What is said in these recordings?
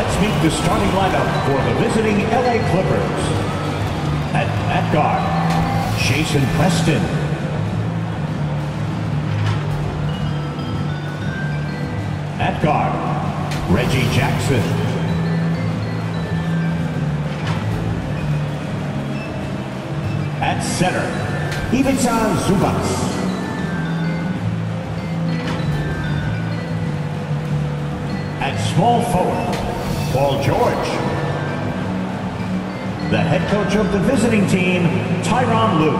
Let's meet the starting lineup for the visiting LA Clippers. At guard, Jason Preston. At guard, Reggie Jackson. At center, Ivica Zubac. At small forward, Paul George. The head coach of the visiting team, Tyronn Lue.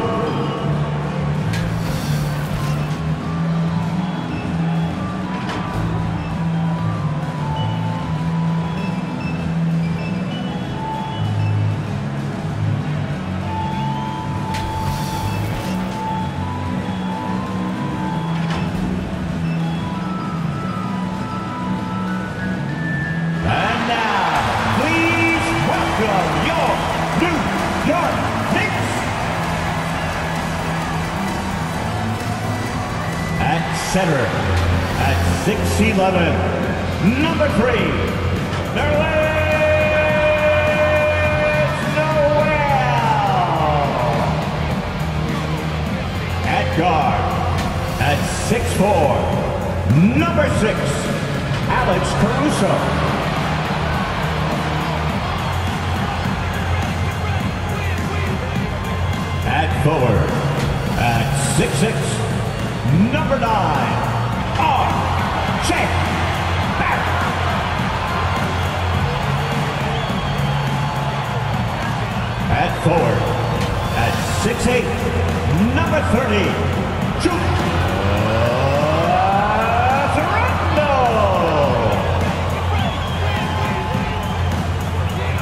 Center at 6'11", number 3, Noel. At guard at 6'4", number 6, Alex Caruso. At forward at 6'6", number 9, R.J. Barrett. At forward, at 6'8", number 30, Toronto.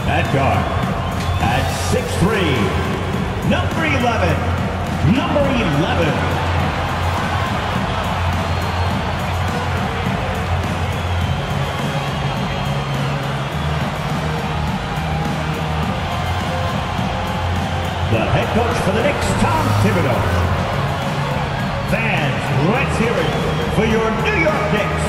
At guard, at 6'3", number 11, The head coach for the Knicks, Tom Thibodeau. Fans, let's hear it for your New York Knicks.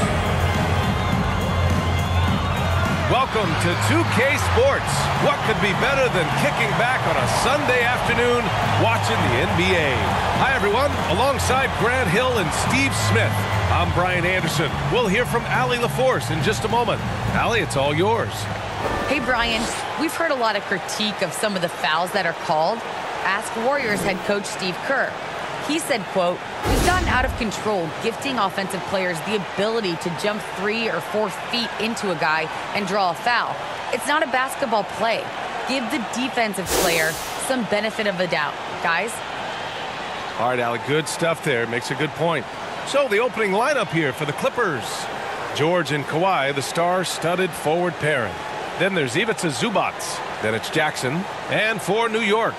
Welcome to 2K Sports. What could be better than kicking back on a Sunday afternoon watching the NBA? Hi, everyone. Alongside Grant Hill and Steve Smith, I'm Brian Anderson. We'll hear from Allie LaForce in just a moment. Allie, it's all yours. Hey, Brian, we've heard a lot of critique of some of the fouls that are called. Ask Warriors head coach Steve Kerr. He said, quote, "We've gotten out of control, gifting offensive players the ability to jump 3 or 4 feet into a guy and draw a foul. It's not a basketball play. Give the defensive player some benefit of the doubt, guys." All right, Allie, good stuff there. Makes a good point. So the opening lineup here for the Clippers. George and Kawhi, the star-studded forward pairing. Then there's Ivica Zubac. Then it's Jackson. And for New York,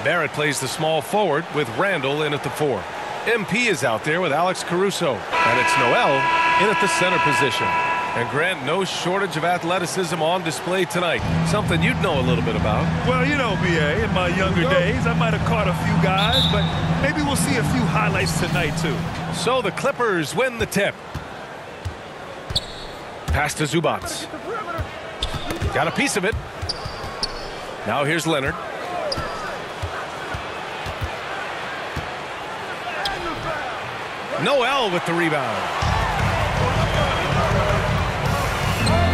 Barrett plays the small forward with Randall in at the 4. MP is out there with Alex Caruso. And it's Noel in at the center position. And Grant, no shortage of athleticism on display tonight. Something you'd know a little bit about. Well, you know, B.A., in my younger days, I might have caught a few guys, but maybe we'll see a few highlights tonight, too. So the Clippers win the tip. Pass to Zubac. Got a piece of it. Now here's Leonard. Noel with the rebound.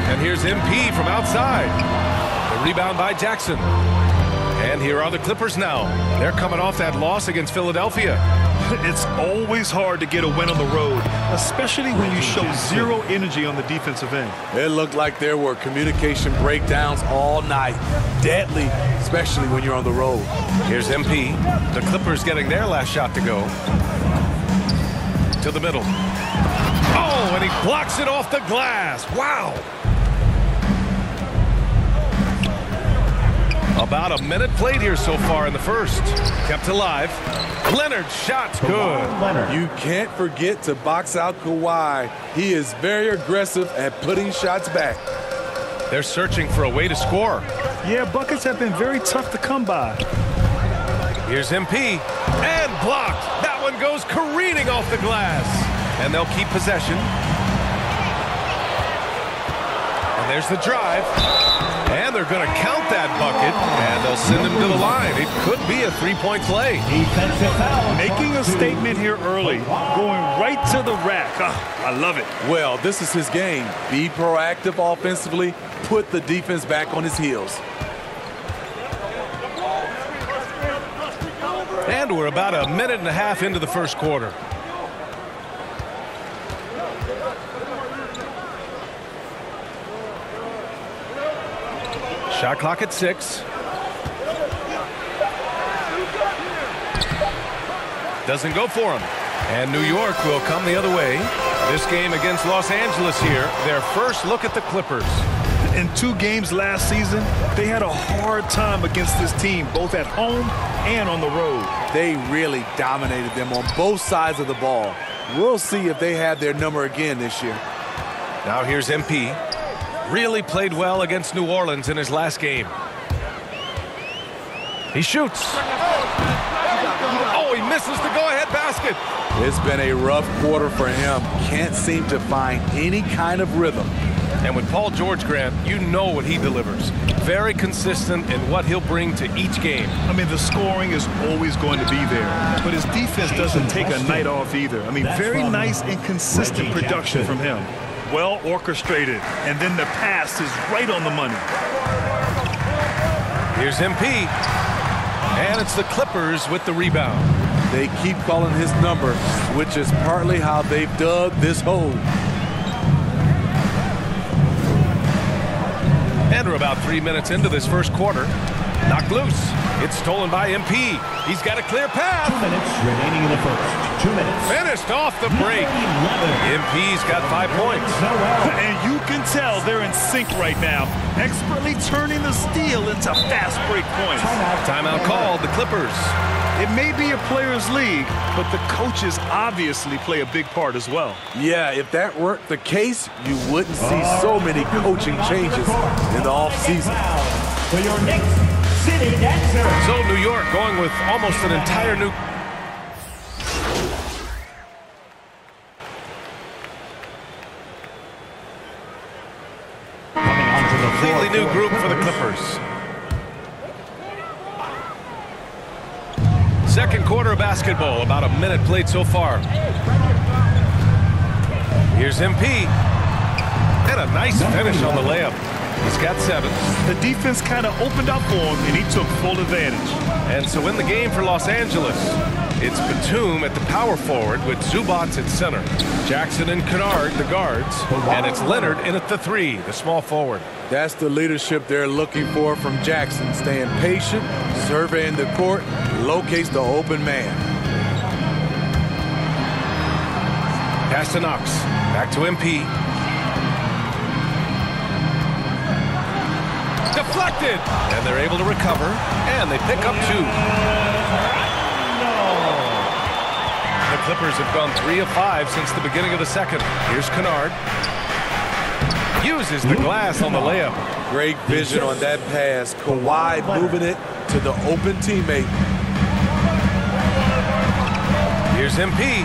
And here's MP from outside. The rebound by Jackson. And here are the Clippers now. They're coming off that loss against Philadelphia. It's always hard to get a win on the road, especially when you show zero energy on the defensive end. It looked like there were communication breakdowns all night. Deadly, especially when you're on the road. Here's MP. The Clippers getting their last shot to go. To the middle. Oh, and he blocks it off the glass. Wow. About a minute played here so far in the first. Kept alive. Leonard's shot's good. You can't forget to box out Kawhi. He is very aggressive at putting shots back. They're searching for a way to score. Yeah, buckets have been very tough to come by. Here's MP. And blocked. That one goes careening off the glass. And they'll keep possession. And there's the drive. And they're going to count that bucket, and they'll send him to the line. It could be a three-point play. Defensive foul. Making a statement here early, going right to the rack. I love it. Well, this is his game. Be proactive offensively, put the defense back on his heels. And we're about a minute and a half into the first quarter. Shot clock at 6. Doesn't go for him. And New York will come the other way. This game against Los Angeles here, their first look at the Clippers. In 2 games last season, they had a hard time against this team, both at home and on the road. They really dominated them on both sides of the ball. We'll see if they have their number again this year. Now here's MP. Really played well against New Orleans in his last game. He shoots. Oh, he misses the go-ahead basket. It's been a rough quarter for him. Can't seem to find any kind of rhythm. And with Paul George, Grant, you know what he delivers. Very consistent in what he'll bring to each game. I mean, the scoring is always going to be there, but his defense doesn't take a night off either. I mean, very nice and consistent production from him. Well orchestrated, and then the pass is right on the money. Here's MP, and it's the Clippers with the rebound. They keep calling his number, which is partly how they've dug this hole. And we're about 3 minutes into this first quarter. Knocked loose. It's stolen by MP. He's got a clear path. 2 minutes remaining in the first. 2 minutes. Finished off the break. MP's got 5 points. And you can tell they're in sync right now, expertly turning the steal into fast break points. Timeout called, the Clippers. It may be a players' league, but the coaches obviously play a big part as well. Yeah, if that weren't the case, you wouldn't see so many coaching changes in the offseason. For your next city dancer. So New York going with almost an entire new... completely new group for the Clippers. Second quarter of basketball, about a minute played so far. Here's MP. And a nice finish on the layup. He's got 7. The defense kind of opened up for him, and he took full advantage. And so in the game for Los Angeles, it's Batum at the power forward with Zubac at center. Jackson and Kennard, the guards. And it's Leonard in at the 3, the small forward. That's the leadership they're looking for from Jackson. Staying patient, surveying the court, locates the open man. Pass to Knox. Back to MP. Deflected. And they're able to recover. And they pick up 2. The Clippers have gone 3 of 5 since the beginning of the second. Here's Kennard. Uses the glass on the layup. Great vision on that pass. Kawhi moving it to the open teammate. Here's MP.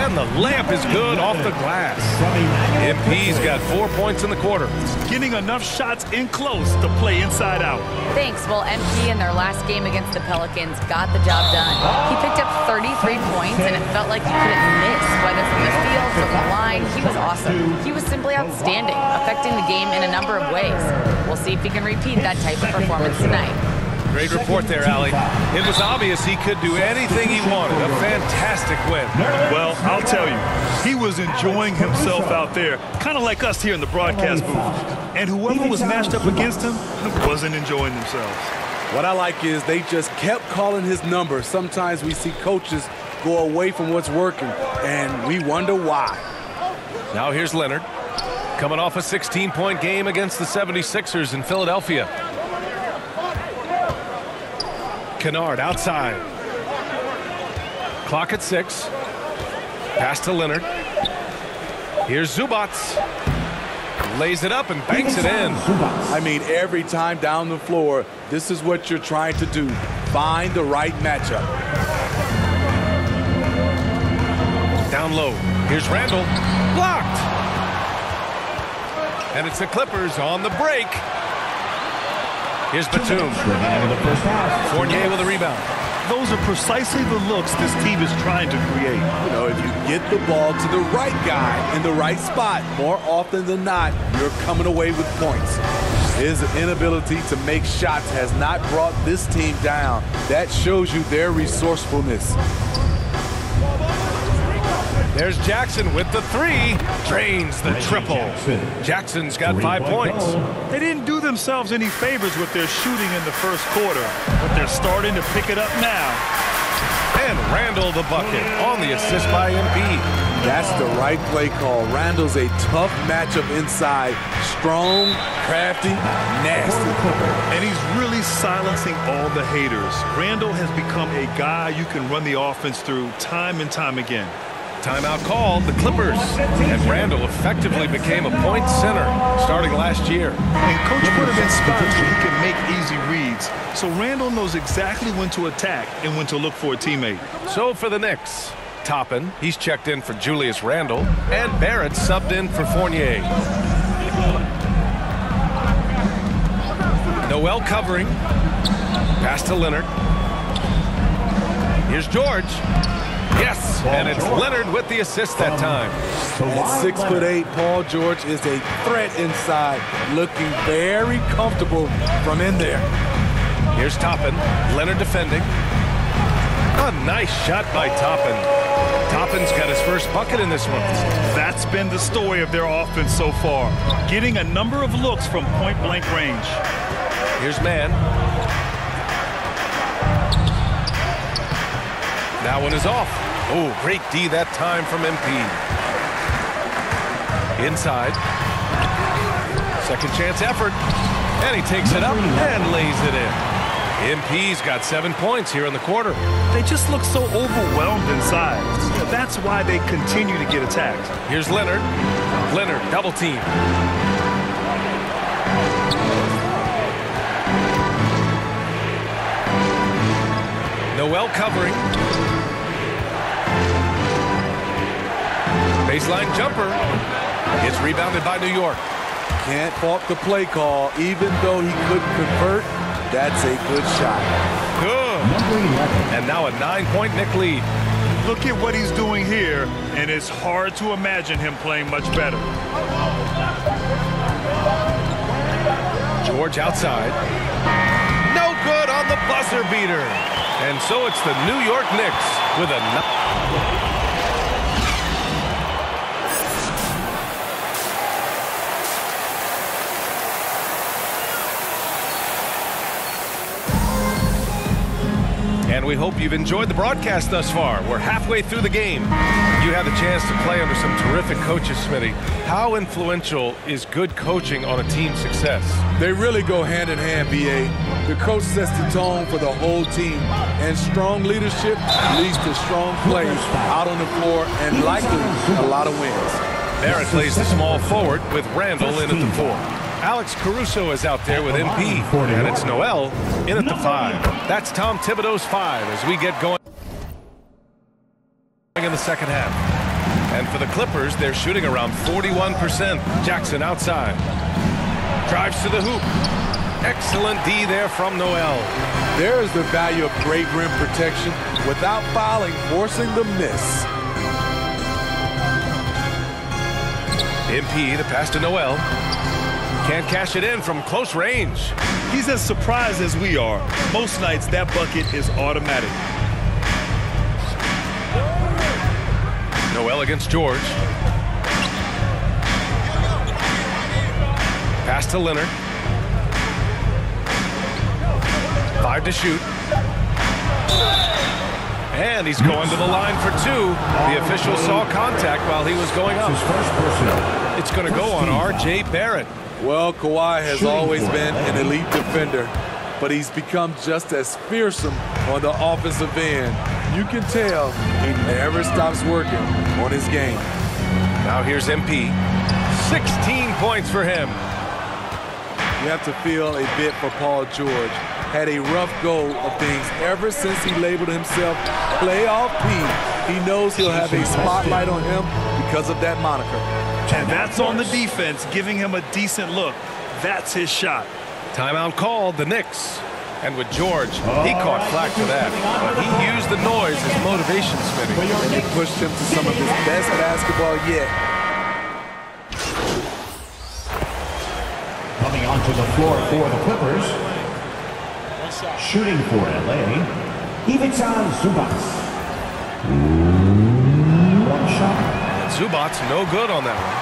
And the layup is good off the glass. MP's got 4 points in the quarter. Getting enough shots in close to play inside out. Thanks. Well, MP in their last game against the Pelicans got the job done. He picked up 33 points, and it felt like he couldn't miss, whether from the field, from the line. He was awesome. He was simply outstanding, affecting the game in a number of ways. We'll see if he can repeat that type of performance tonight. Great report there, Allie. It was obvious he could do anything he wanted. A fantastic win. Well, I'll tell you, he was enjoying himself out there, kind of like us here in the broadcast booth. And whoever was matched up against him wasn't enjoying themselves. What I like is they just kept calling his number. Sometimes we see coaches go away from what's working, and we wonder why. Now here's Leonard, coming off a 16-point game against the 76ers in Philadelphia. Kennard outside. Clock at 6. Pass to Leonard. Here's Zubac. Lays it up and banks it in. I mean, every time down the floor, this is what you're trying to do. Find the right matchup. Down low. Here's Randall. Blocked. And it's the Clippers on the break. Here's Batum. Fournier with a rebound. Those are precisely the looks this team is trying to create. You know, if you get the ball to the right guy in the right spot, more often than not, you're coming away with points. His inability to make shots has not brought this team down. That shows you their resourcefulness. There's Jackson with the three. Drains the triple. Jackson's got 5 points. They didn't do themselves any favors with their shooting in the first quarter, but they're starting to pick it up now. And Randall the bucket on the assist by Embiid. That's the right play call. Randall's a tough matchup inside. Strong, crafty, nasty. And he's really silencing all the haters. Randall has become a guy you can run the offense through time and time again. Timeout called, the Clippers. And Randall effectively became a point center starting last year. And Coach put him in spots where he can make easy reads. So Randall knows exactly when to attack and when to look for a teammate. So for the Knicks, Toppin, he's checked in for Julius Randle, and Barrett subbed in for Fournier. Noel covering. Pass to Leonard. Here's George. Yes, and it's Leonard with the assist that time. At 6'8", Paul George is a threat inside, looking very comfortable from in there. Here's Toppin. Leonard defending. A nice shot by Toppin. Toppin's got his first bucket in this one. That's been the story of their offense so far, getting a number of looks from point-blank range. Here's Mann. That one is off. Oh, great D that time from MP. Inside. Second chance effort. And he takes it up and lays it in. MP's got 7 points here in the quarter. They just look so overwhelmed inside. That's why they continue to get attacked. Here's Leonard. Leonard, double team. Noel covering. Baseline jumper. It's rebounded by New York. Can't fault the play call. Even though he couldn't convert, that's a good shot. Good. And now a 9-point Knick lead. Look at what he's doing here, and it's hard to imagine him playing much better. George outside. No good on the buzzer beater. And so it's the New York Knicks with a... And we hope you've enjoyed the broadcast thus far. We're halfway through the game. You had the chance to play under some terrific coaches, Smitty. How influential is good coaching on a team's success? They really go hand in hand, B.A. The coach sets the tone for the whole team, and strong leadership leads to strong plays out on the floor and likely a lot of wins. Barrett plays the small forward with Randall in at the 4. Alex Caruso is out there with MP, and it's Noel in at the 5. That's Tom Thibodeau's 5 as we get going in the second half. And for the Clippers, they're shooting around 41%. Jackson outside. Drives to the hoop. Excellent D there from Noel. There's the value of great rim protection without fouling, forcing the miss. MP, the pass to Noel. Can't cash it in from close range. He's as surprised as we are. Most nights, that bucket is automatic. Noel against George. Pass to Leonard. 5 to shoot. And he's going to the line for 2. The official saw contact while he was going up. It's going to go on R.J. Barrett. Well, Kawhi has always been an elite defender, but he's become just as fearsome on the offensive end. You can tell he never stops working on his game. Now here's MP. 16 points for him. You have to feel a bit for Paul George. had a rough go of things ever since he labeled himself Playoff P. He knows he'll have a spotlight on him because of that moniker. And that's on the defense, giving him a decent look. That's his shot. Timeout called, the Knicks. And with George, he caught flack for that. But he used the noise as motivation, Smitty. And he pushed him to some of his best basketball yet. Coming onto the floor for the Clippers. Shooting for LA, Ivica Zubac. One shot. Zubac's no good on that one.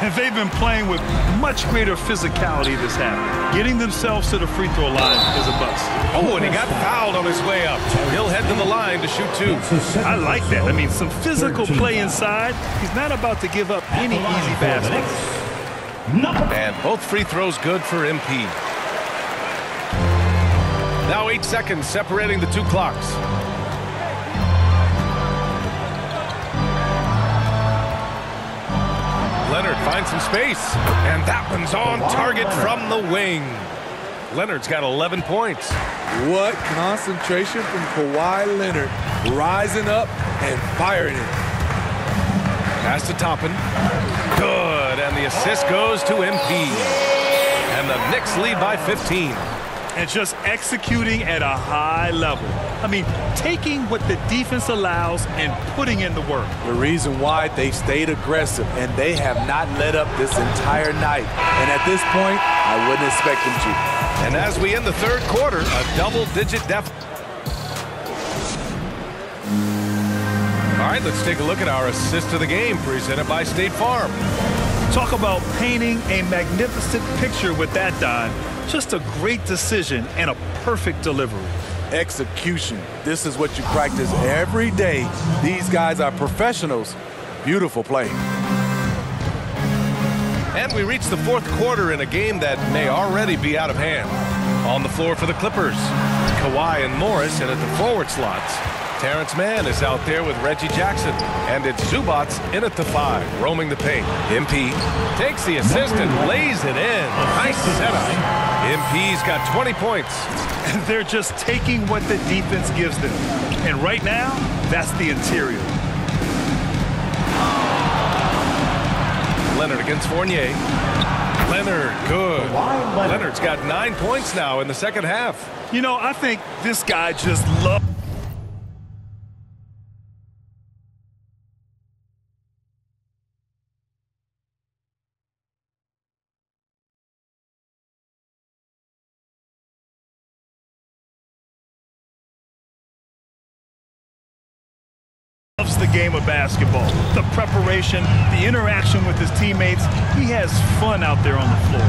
And they've been playing with much greater physicality this half. Getting themselves to the free throw line is a bust. Oh, and he got fouled on his way up. He'll head to the line to shoot two. I like that. I mean, some physical play inside. He's not about to give up any easy baskets. And both free throws good for MP. Now 8 seconds separating the two clocks. Leonard finds some space, and that one's on target from the wing. Leonard's got 11 points. What concentration from Kawhi Leonard, rising up and firing it. Pass to Toppin. Good, and the assist goes to MP. And the Knicks lead by 15. And just executing at a high level. I mean, taking what the defense allows and putting in the work. The reason why they stayed aggressive, and they have not let up this entire night. And at this point, I wouldn't expect them to. And as we end the third quarter, a double-digit deficit. All right, let's take a look at our assist of the game presented by State Farm. Talk about painting a magnificent picture with that, Don. Just a great decision and a perfect delivery. Execution. This is what you practice every day. These guys are professionals. Beautiful play. And we reach the fourth quarter in a game that may already be out of hand. On the floor for the Clippers, Kawhi and Morris in at the forward slots. Terrence Mann is out there with Reggie Jackson. And it's Zubac in at the 5, roaming the paint. MP takes the assist and lays it in. Nice setup. MP's got 20 points. And they're just taking what the defense gives them. And right now, that's the interior. Leonard against Fournier. Leonard, good. Leonard's got 9 points now in the second half. You know, I think this guy just loves the game of basketball. The preparation, the interaction with his teammates. He has fun out there on the floor.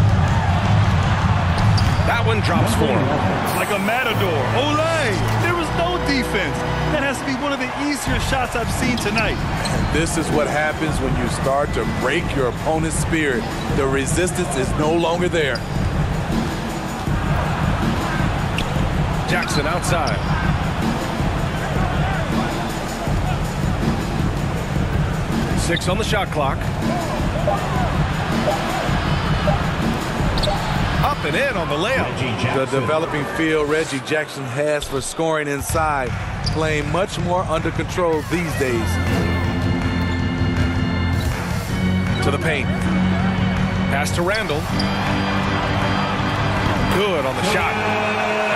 That one drops for him. Like a matador. Olay! There was no defense. That has to be one of the easier shots I've seen tonight. And this is what happens when you start to break your opponent's spirit. The resistance is no longer there. Jackson outside. Six on the shot clock. Up and in on the layup. The developing feel Reggie Jackson has for scoring inside, playing much more under control these days. To the paint. Pass to Randall. Good on the shot.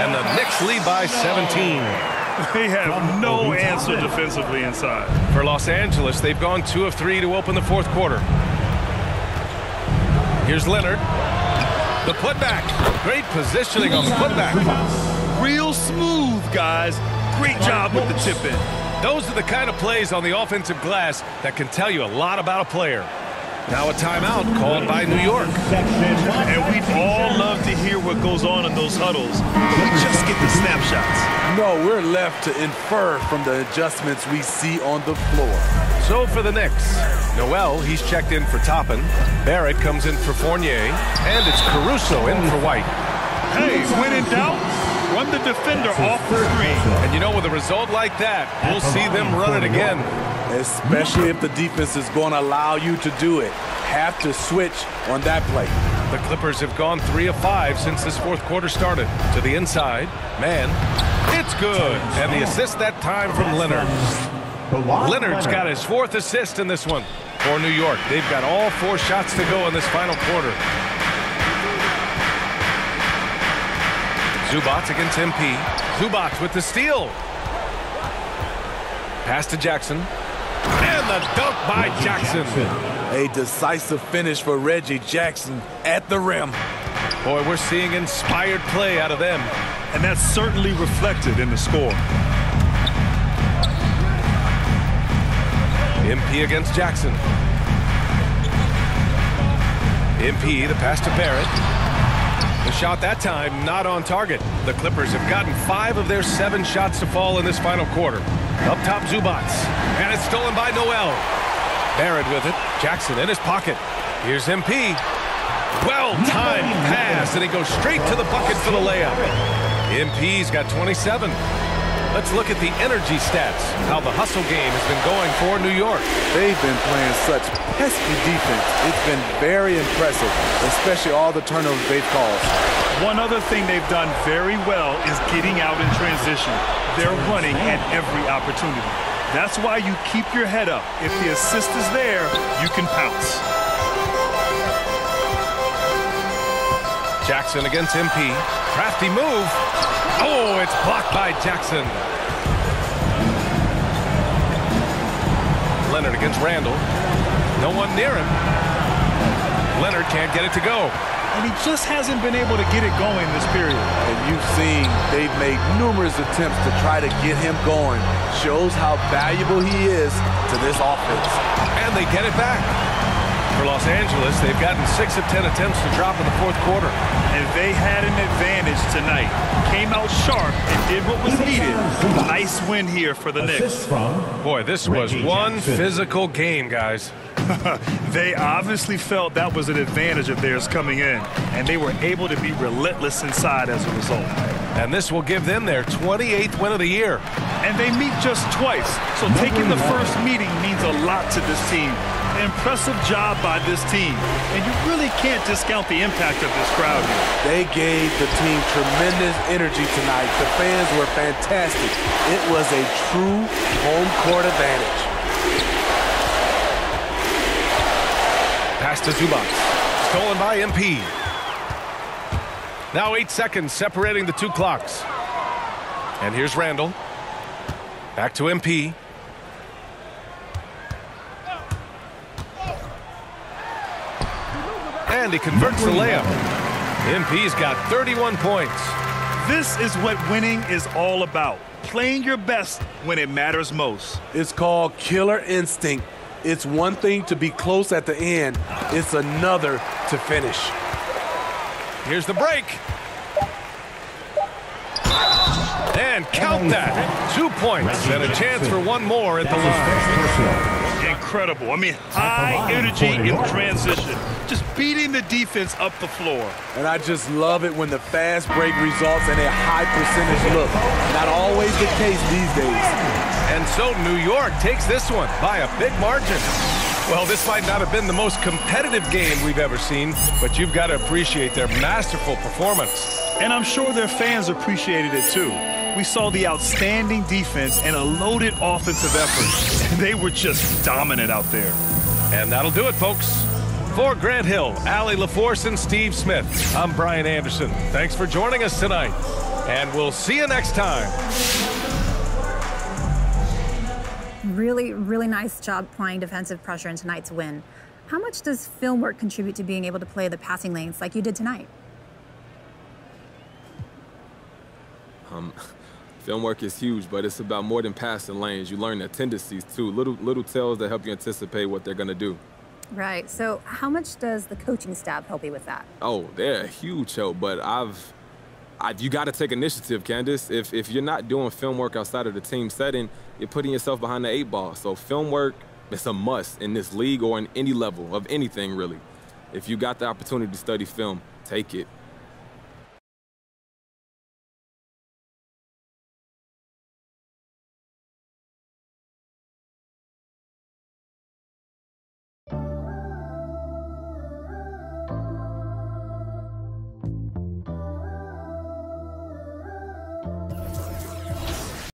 And the Knicks lead by 17. They have no answer defensively inside. For Los Angeles, they've gone 2 of 3 to open the fourth quarter. Here's Leonard. The putback. Great positioning on the putback. Real smooth, guys. Great job with the tip in. Those are the kind of plays on the offensive glass that can tell you a lot about a player. Now a timeout called by New York. And we'd all love to hear what goes on in those huddles. We just get the snapshots. No, we're left to infer from the adjustments we see on the floor. So for the Knicks, Noel, he's checked in for Toppin. Barrett comes in for Fournier. And it's Caruso in for White. Hey, when in doubt, run the defender off the screen. And you know, with a result like that, we'll see them run it again. Especially if the defense is going to allow you to do it. Have to switch on that play. The Clippers have gone 3 of 5 since this fourth quarter started. To the inside, man, it's good. And the assist that time from Leonard. Leonard's got his 4th assist in this one for New York. They've got all 4 shots to go in this final quarter. Zubac against MP. Zubac with the steal. Pass to Jackson. And the dunk by Jackson. A decisive finish for Reggie Jackson at the rim. Boy, we're seeing inspired play out of them. And that's certainly reflected in the score. MP against Jackson. MP, the pass to Barrett. The shot that time not on target. The Clippers have gotten 5 of their 7 shots to fall in this final quarter. Up top, Zubac. And it's stolen by Noel. Barrett with it. Jackson in his pocket. Here's MP. Well-timed pass, and he goes straight to the bucket for the layup. MP's got 27. Let's look at the energy stats, how the hustle game has been going for New York. They've been playing such pesky defense. It's been very impressive, especially all the turnovers they've caused. One other thing they've done very well is getting out in transition. They're running at every opportunity. That's why you keep your head up. If the assist is there, you can pounce. Jackson against MP. Crafty move. Oh, it's blocked by Jackson. Leonard against Randall. No one near him. Leonard can't get it to go. And he just hasn't been able to get it going this period. And you've seen they've made numerous attempts to try to get him going. Shows how valuable he is to this offense. And they get it back. For Los Angeles, they've gotten 6 of 10 attempts to drop in the fourth quarter. And they had an advantage tonight. Came out sharp and did what was needed. Nice win here for the Knicks. Boy, this was one physical game, guys. They obviously felt that was an advantage of theirs coming in, and they were able to be relentless inside as a result. And this will give them their 28th win of the year. And they meet just twice, so taking the first meeting means a lot to this team. An impressive job by this team, and you really can't discount the impact of this crowd here. They gave the team tremendous energy tonight. The fans were fantastic. It was a true home court advantage. Pass to Zubac. Stolen by MP. Now 8 seconds separating the 2 clocks. And here's Randall. Back to MP. And he converts the layup. MP's got 31 points. This is what winning is all about. Playing your best when it matters most. It's called killer instinct. It's one thing to be close at the end. It's another to finish. Here's the break. And count that. 2 points and a chance for one more at the line. Incredible. I mean, high energy in transition. Just beating the defense up the floor. And I just love it when the fast break results in a high percentage look. Not always the case these days. And so New York takes this one by a big margin. Well, this might not have been the most competitive game we've ever seen, but you've got to appreciate their masterful performance. And I'm sure their fans appreciated it too. We saw the outstanding defense and a loaded offensive effort. They were just dominant out there. And that'll do it, folks. For Grant Hill, Allie LaForce, and Steve Smith, I'm Brian Anderson. Thanks for joining us tonight, and we'll see you next time. Really, really nice job applying defensive pressure in tonight's win. How much does film work contribute to being able to play the passing lanes like you did tonight? Film work is huge, but it's about more than passing lanes. You learn their tendencies, too. Little tells that help you anticipate what they're going to do. Right. So how much does the coaching staff help you with that? Oh, they're a huge help, but you got to take initiative, Candace. If you're not doing film work outside of the team setting, you're putting yourself behind the 8 ball. So film work is a must in this league or in any level of anything, really. If you got the opportunity to study film, take it.